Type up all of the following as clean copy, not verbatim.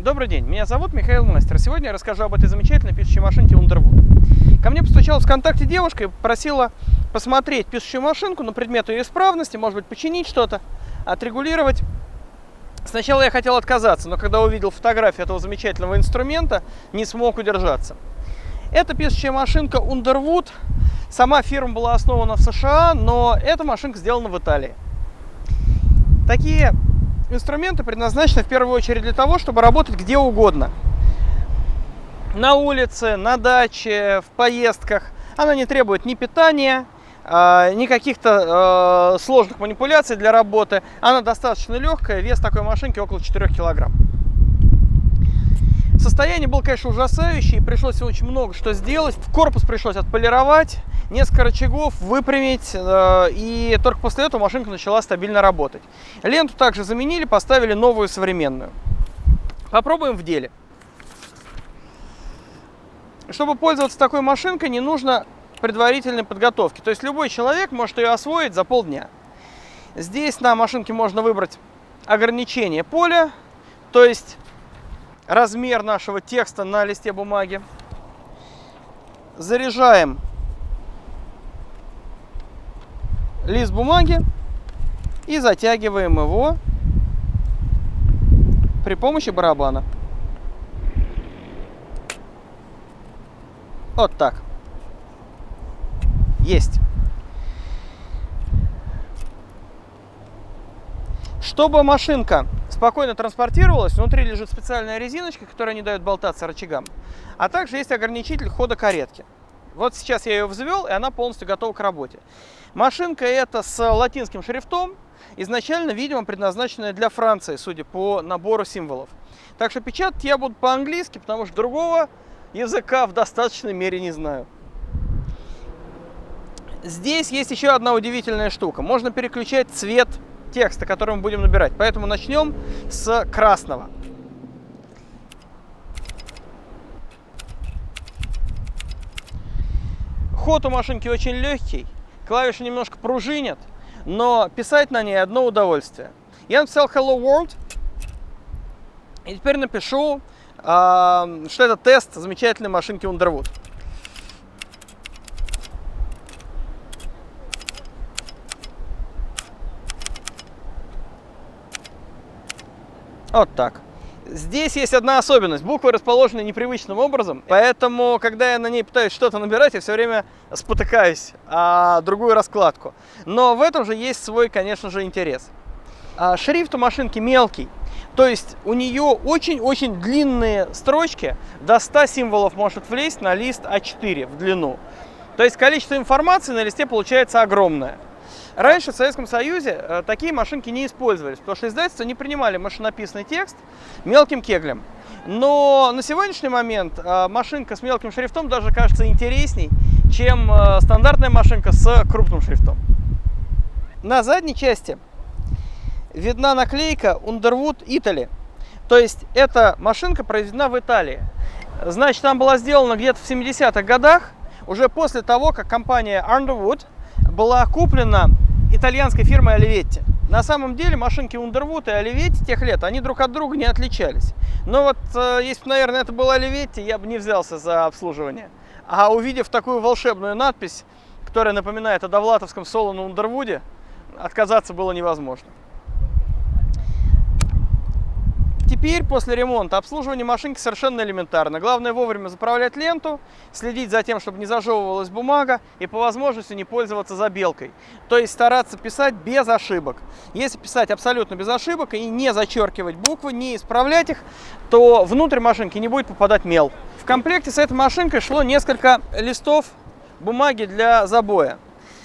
Добрый день, меня зовут Михаил Мастер. Сегодня я расскажу об этой замечательной пишущей машинке Underwood. Ко мне постучала ВКонтакте девушка и просила посмотреть пишущую машинку на предмет ее исправности, может быть, починить что-то, отрегулировать. Сначала я хотел отказаться, но когда увидел фотографию этого замечательного инструмента, не смог удержаться. Это пишущая машинка Underwood. Сама фирма была основана в США, но эта машинка сделана в Италии. Такие инструменты предназначены в первую очередь для того, чтобы работать где угодно. На улице, на даче, в поездках. Она не требует ни питания, ни каких-то сложных манипуляций для работы. Она достаточно легкая, вес такой машинки около 4 килограмм. Состояние было, конечно, ужасающее, и пришлось очень много что сделать. Корпус пришлось отполировать, несколько рычагов выпрямить, и только после этого машинка начала стабильно работать. Ленту также заменили, поставили новую современную. Попробуем в деле. Чтобы пользоваться такой машинкой, не нужно предварительной подготовки. То есть любой человек может ее освоить за полдня. Здесь на машинке можно выбрать ограничение поля, то есть размер нашего текста на листе бумаги. Заряжаем лист бумаги и затягиваем его при помощи барабана. Вот так. Есть. Чтобы машинка спокойно транспортировалась, внутри лежит специальная резиночка, которая не дает болтаться рычагам. А также есть ограничитель хода каретки. Вот сейчас я ее взвел, и она полностью готова к работе. Машинка эта с латинским шрифтом, изначально, видимо, предназначенная для Франции, судя по набору символов. Так что печатать я буду по-английски, потому что другого языка в достаточной мере не знаю. Здесь есть еще одна удивительная штука. Можно переключать цвет текста, который мы будем набирать. Поэтому начнем с красного. Ход у машинки очень легкий, клавиши немножко пружинят, но писать на ней одно удовольствие. Я написал Hello World, и теперь напишу, что это тест замечательной машинки Underwood. Вот так. Здесь есть одна особенность. Буквы расположены непривычным образом, поэтому, когда я на ней пытаюсь что-то набирать, я все время спотыкаюсь о другую раскладку. Но в этом же есть свой, конечно же, интерес. Шрифт у машинки мелкий, то есть у нее очень-очень длинные строчки, до 100 символов может влезть на лист А4 в длину. То есть количество информации на листе получается огромное. Раньше в Советском Союзе такие машинки не использовались, потому что издательства не принимали машинописный текст мелким кеглем. Но на сегодняшний момент машинка с мелким шрифтом даже кажется интересней, чем стандартная машинка с крупным шрифтом. На задней части видна наклейка Underwood Italy, то есть эта машинка произведена в Италии. Значит, она была сделана где-то в 70-х годах, уже после того, как компания Underwood была куплена итальянской фирмой Olivetti. На самом деле машинки Underwood и Olivetti тех лет, они друг от друга не отличались. Но вот если бы, наверное, это был Olivetti, я бы не взялся за обслуживание. А увидев такую волшебную надпись, которая напоминает о довлатовском соло на Underwood, отказаться было невозможно. Теперь, после ремонта, обслуживание машинки совершенно элементарно. Главное вовремя заправлять ленту, следить за тем, чтобы не зажевывалась бумага и по возможности не пользоваться забелкой. То есть стараться писать без ошибок. Если писать абсолютно без ошибок и не зачеркивать буквы, не исправлять их, то внутрь машинки не будет попадать мел. В комплекте с этой машинкой шло несколько листов бумаги для забоя.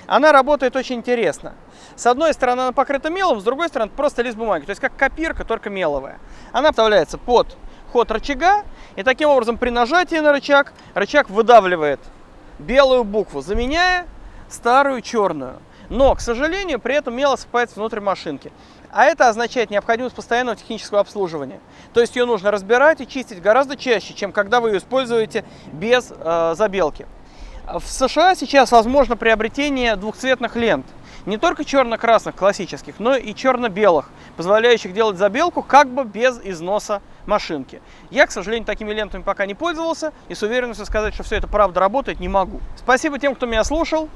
Она работает очень интересно. С одной стороны она покрыта мелом, с другой стороны просто лист бумаги. То есть как копирка, только меловая. Она вставляется под ход рычага, и таким образом при нажатии на рычаг, рычаг выдавливает белую букву, заменяя старую черную. Но, к сожалению, при этом мел осыпается внутрь машинки. А это означает необходимость постоянного технического обслуживания. То есть ее нужно разбирать и чистить гораздо чаще, чем когда вы ее используете без забелки. В США сейчас возможно приобретение двухцветных лент. Не только черно-красных классических, но и черно-белых, позволяющих делать забелку как бы без износа машинки. Я, к сожалению, такими лентами пока не пользовался, и с уверенностью сказать, что все это правда работает, не могу. Спасибо тем, кто меня слушал.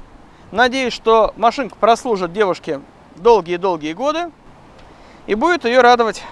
Надеюсь, что машинка прослужит девушке долгие-долгие годы и будет ее радовать.